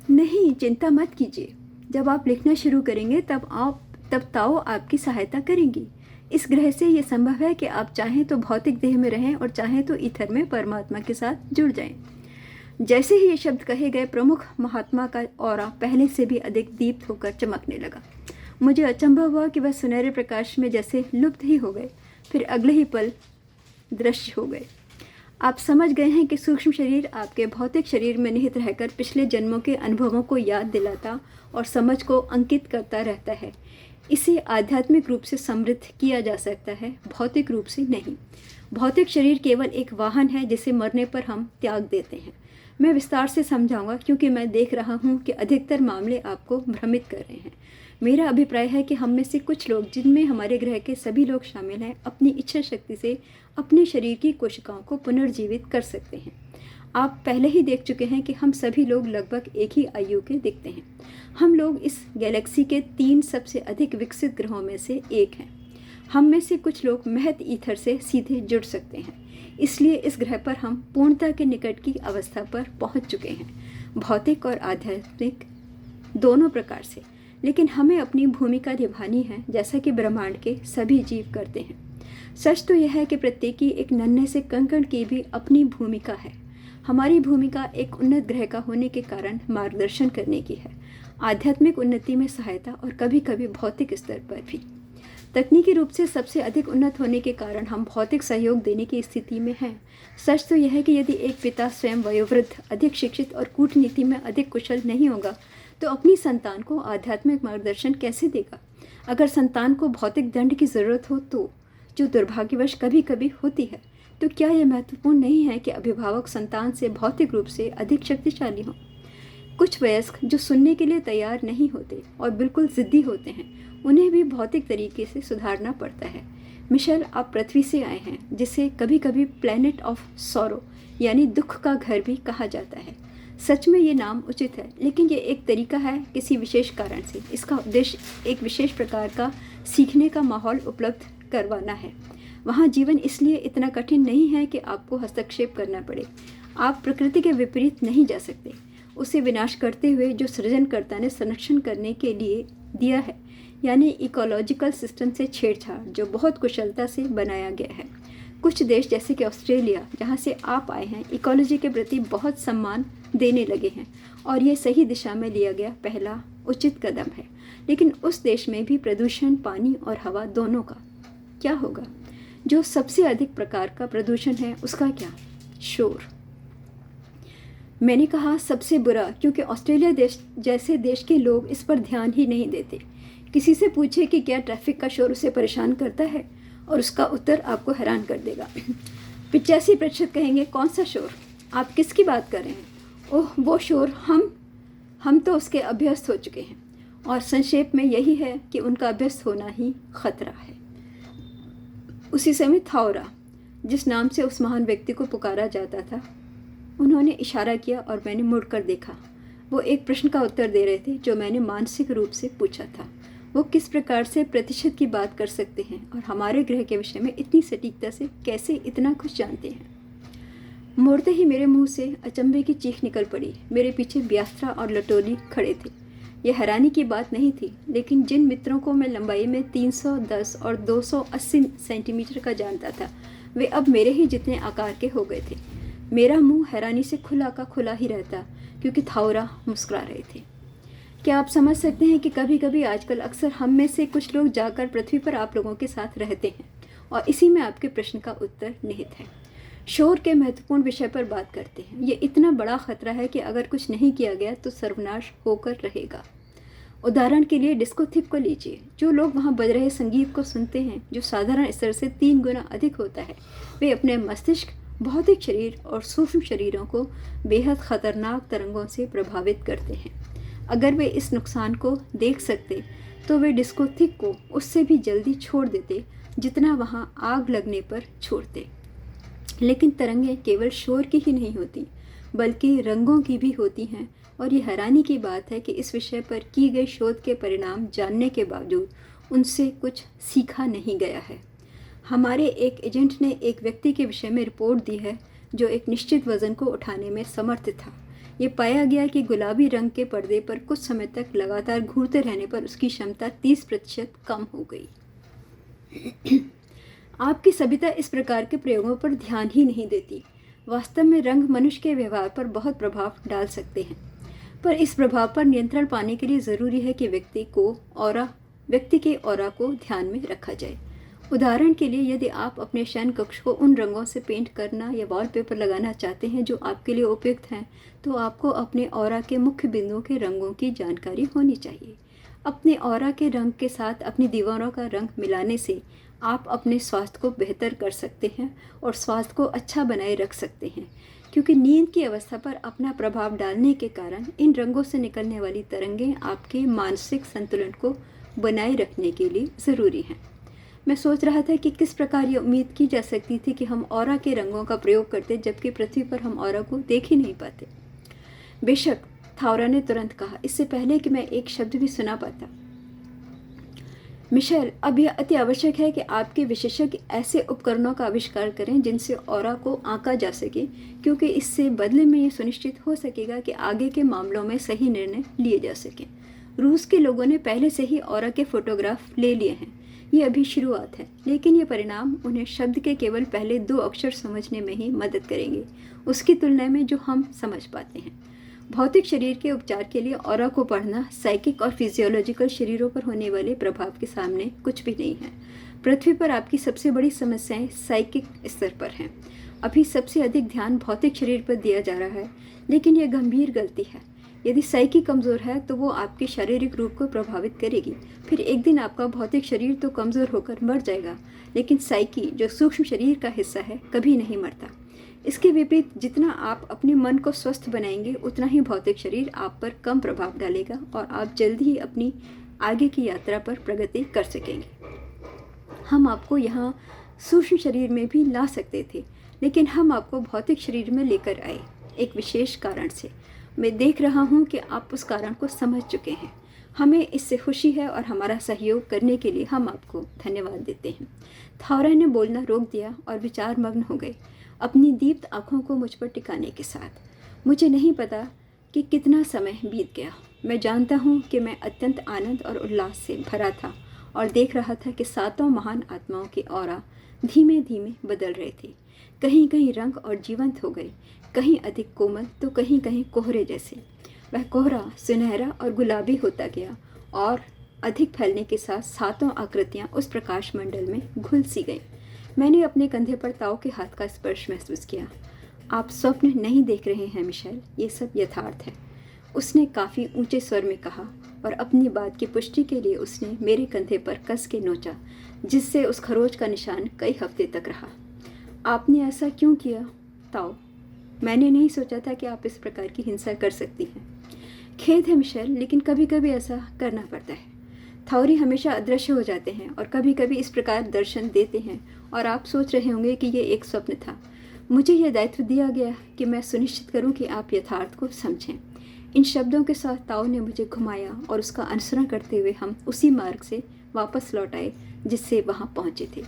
नहीं, चिंता मत कीजिए। जब आप लिखना शुरू करेंगे तब ताओ आपकी सहायता करेंगी। इस ग्रह से ये संभव है कि आप चाहें तो भौतिक देह में रहें और चाहें तो ईथर में परमात्मा के साथ जुड़ जाएं। जैसे ही ये शब्द कहे गए, प्रमुख महात्मा का ऑरा पहले से भी अधिक दीप्त होकर चमकने लगा। मुझे अचंभा हुआ कि वह सुनहरे प्रकाश में जैसे लुप्त ही हो गए, फिर अगले ही पल दृश्य हो गए। आप समझ गए हैं कि सूक्ष्म शरीर आपके भौतिक शरीर में निहित रहकर पिछले जन्मों के अनुभवों को याद दिलाता और समझ को अंकित करता रहता है। इसे आध्यात्मिक रूप से समृद्ध किया जा सकता है, भौतिक रूप से नहीं। भौतिक शरीर केवल एक वाहन है जिसे मरने पर हम त्याग देते हैं। मैं विस्तार से समझाऊंगा क्योंकि मैं देख रहा हूँ कि अधिकतर मामले आपको भ्रमित कर रहे हैं। मेरा अभिप्राय है कि हम में से कुछ लोग, जिनमें हमारे ग्रह के सभी लोग शामिल हैं, अपनी इच्छा शक्ति से अपने शरीर की कोशिकाओं को पुनर्जीवित कर सकते हैं। आप पहले ही देख चुके हैं कि हम सभी लोग लगभग एक ही आयु के दिखते हैं। हम लोग इस गैलेक्सी के 3 सबसे अधिक विकसित ग्रहों में से एक हैं। हम में से कुछ लोग महज ईथर से सीधे जुड़ सकते हैं, इसलिए इस ग्रह पर हम पूर्णता के निकट की अवस्था पर पहुंच चुके हैं, भौतिक और आध्यात्मिक दोनों प्रकार से। लेकिन हमें अपनी भूमिका निभानी है, जैसा कि ब्रह्मांड के सभी जीव करते हैं। सच तो यह है कि प्रत्येक की एक नन्हे से कंकड़ की भी अपनी भूमिका है। हमारी भूमिका एक उन्नत ग्रह का होने के कारण मार्गदर्शन करने की है, आध्यात्मिक उन्नति में सहायता और कभी कभी भौतिक स्तर पर भी। तकनीकी रूप से सबसे अधिक उन्नत होने के कारण हम भौतिक सहयोग देने की स्थिति में हैं। सच तो यह है कि यदि एक पिता स्वयं वयोवृद्ध, अधिक शिक्षित और कूटनीति में अधिक कुशल नहीं होगा तो अपनी संतान को आध्यात्मिक मार्गदर्शन कैसे देगा। अगर संतान को भौतिक दंड की ज़रूरत हो, तो जो दुर्भाग्यवश कभी कभी होती है, तो क्या यह महत्वपूर्ण नहीं है कि अभिभावक संतान से भौतिक रूप से अधिक शक्तिशाली हों। कुछ वयस्क जो सुनने के लिए तैयार नहीं होते और बिल्कुल ज़िद्दी होते हैं, उन्हें भी भौतिक तरीके से सुधारना पड़ता है। मिशेल, आप पृथ्वी से आए हैं, जिसे कभी कभी प्लैनेट ऑफ सॉरो यानी दुख का घर भी कहा जाता है। सच में ये नाम उचित है, लेकिन ये एक तरीका है किसी विशेष कारण से। इसका उद्देश्य एक विशेष प्रकार का सीखने का माहौल उपलब्ध करवाना है। वहाँ जीवन इसलिए इतना कठिन नहीं है कि आपको हस्तक्षेप करना पड़े। आप प्रकृति के विपरीत नहीं जा सकते। उसे विनाश करते हुए जो सृजनकर्ता ने संरक्षण करने के लिए दिया है, यानी इकोलॉजिकल सिस्टम से छेड़छाड़, जो बहुत कुशलता से बनाया गया है। कुछ देश जैसे कि ऑस्ट्रेलिया, जहाँ से आप आए हैं, इकोलॉजी के प्रति बहुत सम्मान देने लगे हैं और ये सही दिशा में लिया गया पहला उचित कदम है। लेकिन उस देश में भी प्रदूषण, पानी और हवा दोनों का क्या होगा? जो सबसे अधिक प्रकार का प्रदूषण है, उसका क्या? शोर। मैंने कहा सबसे बुरा, क्योंकि ऑस्ट्रेलिया देश जैसे देश के लोग इस पर ध्यान ही नहीं देते। किसी से पूछे कि क्या ट्रैफिक का शोर उसे परेशान करता है, और उसका उत्तर आपको हैरान कर देगा। 85% कहेंगे, कौन सा शोर? आप किसकी बात कर रहे हैं? ओह, वो शोर, हम तो उसके अभ्यस्त हो चुके हैं। और संक्षेप में यही है कि उनका अभ्यस्त होना ही खतरा है। उसी समय थाओरा, जिस नाम से उस महान व्यक्ति को पुकारा जाता था, उन्होंने इशारा किया और मैंने मुड़कर देखा। वो एक प्रश्न का उत्तर दे रहे थे जो मैंने मानसिक रूप से पूछा था। वो किस प्रकार से प्रतिशत की बात कर सकते हैं और हमारे ग्रह के विषय में इतनी सटीकता से कैसे इतना कुछ जानते हैं। मुड़ते ही मेरे मुंह से अचंभे की चीख निकल पड़ी। मेरे पीछे ब्यास्त्रा और लटोली खड़े थे। यह हैरानी की बात नहीं थी, लेकिन जिन मित्रों को मैं लंबाई में 310 और 280 सेंटीमीटर का जानता था, वे अब मेरे ही जितने आकार के हो गए थे। मेरा मुंह हैरानी से खुला का खुला ही रहता, क्योंकि थाओरा मुस्कुरा रहे थे। क्या आप समझ सकते हैं कि कभी कभी आजकल अक्सर हम में से कुछ लोग जाकर पृथ्वी पर आप लोगों के साथ रहते हैं, और इसी में आपके प्रश्न का उत्तर निहित है। शोर के महत्वपूर्ण विषय पर बात करते हैं। ये इतना बड़ा खतरा है कि अगर कुछ नहीं किया गया तो सर्वनाश होकर रहेगा। उदाहरण के लिए डिस्को थिप को लीजिए। जो लोग वहाँ बज रहे संगीत को सुनते हैं, जो साधारण स्तर से 3 गुना अधिक होता है, वे अपने मस्तिष्क, भौतिक शरीर और सूक्ष्म शरीरों को बेहद खतरनाक तरंगों से प्रभावित करते हैं। अगर वे इस नुकसान को देख सकते तो वे डिस्को थिप को उससे भी जल्दी छोड़ देते जितना वहाँ आग लगने पर छोड़ते। लेकिन तरंगें केवल शोर की ही नहीं होती, बल्कि रंगों की भी होती हैं, और ये हैरानी की बात है कि इस विषय पर की गई शोध के परिणाम जानने के बावजूद उनसे कुछ सीखा नहीं गया है। हमारे एक एजेंट ने एक व्यक्ति के विषय में रिपोर्ट दी है जो एक निश्चित वज़न को उठाने में समर्थ था, ये पाया गया कि गुलाबी रंग के पर्दे पर कुछ समय तक लगातार घूरते रहने पर उसकी क्षमता 30% कम हो गई। आपकी सभ्यता इस प्रकार के प्रयोगों पर ध्यान ही नहीं देती। वास्तव में रंग मनुष्य के व्यवहार पर बहुत प्रभाव डाल सकते हैं, पर इस प्रभाव पर नियंत्रण पाने के लिए ज़रूरी है कि व्यक्ति के ऑरा को ध्यान में रखा जाए। उदाहरण के लिए, यदि आप अपने शयन कक्ष को उन रंगों से पेंट करना या वॉलपेपर लगाना चाहते हैं जो आपके लिए उपयुक्त हैं, तो आपको अपने ऑरा के मुख्य बिंदुओं के रंगों की जानकारी होनी चाहिए। अपने ऑरा के रंग के साथ अपनी दीवारों का रंग मिलाने से आप अपने स्वास्थ्य को बेहतर कर सकते हैं और स्वास्थ्य को अच्छा बनाए रख सकते हैं, क्योंकि नींद की अवस्था पर अपना प्रभाव डालने के कारण इन रंगों से निकलने वाली तरंगें आपके मानसिक संतुलन को बनाए रखने के लिए ज़रूरी हैं। मैं सोच रहा था कि किस प्रकार ये उम्मीद की जा सकती थी कि हम ऑरा के रंगों का प्रयोग करते, जबकि पृथ्वी पर हम ऑरा को देख ही नहीं पाते। बेशक, थावरा ने तुरंत कहा, इससे पहले कि मैं एक शब्द भी सुना पाता। मिशेल, अब यह अति आवश्यक है कि आपके विशेषज्ञ ऐसे उपकरणों का आविष्कार करें जिनसे ऑरा को आंका जा सके, क्योंकि इससे बदले में ये सुनिश्चित हो सकेगा कि आगे के मामलों में सही निर्णय लिए जा सकें। रूस के लोगों ने पहले से ही ऑरा के फोटोग्राफ ले लिए हैं। ये अभी शुरुआत है, लेकिन ये परिणाम उन्हें शब्द के केवल पहले 2 अक्षर समझने में ही मदद करेंगे, उसकी तुलना में जो हम समझ पाते हैं। भौतिक शरीर के उपचार के लिए ऑरा को पढ़ना साइकिक और फिजियोलॉजिकल शरीरों पर होने वाले प्रभाव के सामने कुछ भी नहीं है। पृथ्वी पर आपकी सबसे बड़ी समस्याएं साइकिक स्तर पर हैं। अभी सबसे अधिक ध्यान भौतिक शरीर पर दिया जा रहा है, लेकिन यह गंभीर गलती है। यदि साइकी कमज़ोर है तो वो आपके शारीरिक रूप को प्रभावित करेगी। फिर एक दिन आपका भौतिक शरीर तो कमज़ोर होकर मर जाएगा, लेकिन साइकी, जो सूक्ष्म शरीर का हिस्सा है, कभी नहीं मरता। इसके विपरीत, जितना आप अपने मन को स्वस्थ बनाएंगे, उतना ही भौतिक शरीर आप पर कम प्रभाव डालेगा और आप जल्दी ही अपनी आगे की यात्रा पर प्रगति कर सकेंगे। हम आपको यहाँ सूक्ष्म शरीर में भी ला सकते थे, लेकिन हम आपको भौतिक शरीर में लेकर आए, एक विशेष कारण से। मैं देख रहा हूँ कि आप उस कारण को समझ चुके हैं। हमें इससे खुशी है और हमारा सहयोग करने के लिए हम आपको धन्यवाद देते हैं। थावरा ने बोलना रोक दिया और विचार मग्न हो गए, अपनी दीप्त आँखों को मुझ पर टिकाने के साथ। मुझे नहीं पता कि कितना समय बीत गया। मैं जानता हूँ कि मैं अत्यंत आनंद और उल्लास से भरा था और देख रहा था कि 7 महान आत्माओं की ऑरा धीमे धीमे बदल रहे थे। कहीं कहीं रंग और जीवंत हो गए, कहीं अधिक कोमल तो कहीं कहीं कोहरे जैसे। वह कोहरा सुनहरा और गुलाबी होता गया और अधिक फैलने के साथ 7 आकृतियाँ उस प्रकाश मंडल में घुल सी गईं। मैंने अपने कंधे पर ताऊ के हाथ का स्पर्श महसूस किया। आप स्वप्न नहीं देख रहे हैं मिशेल, ये सब यथार्थ है, उसने काफ़ी ऊंचे स्वर में कहा, और अपनी बात की पुष्टि के लिए उसने मेरे कंधे पर कस के नोचा, जिससे उस खरोच का निशान कई हफ्ते तक रहा। आपने ऐसा क्यों किया ताऊ? मैंने नहीं सोचा था कि आप इस प्रकार की हिंसा कर सकती हैं। खेद है मिशेल, लेकिन कभी कभी ऐसा करना पड़ता है। थावरी हमेशा अदृश्य हो जाते हैं और कभी कभी इस प्रकार दर्शन देते हैं, और आप सोच रहे होंगे कि ये एक स्वप्न था। मुझे यह दायित्व दिया गया कि मैं सुनिश्चित करूं कि आप यथार्थ को समझें। इन शब्दों के साथ ताऊ ने मुझे घुमाया और उसका अनुसरण करते हुए हम उसी मार्ग से वापस लौट आए जिससे वहाँ पहुँचे थे।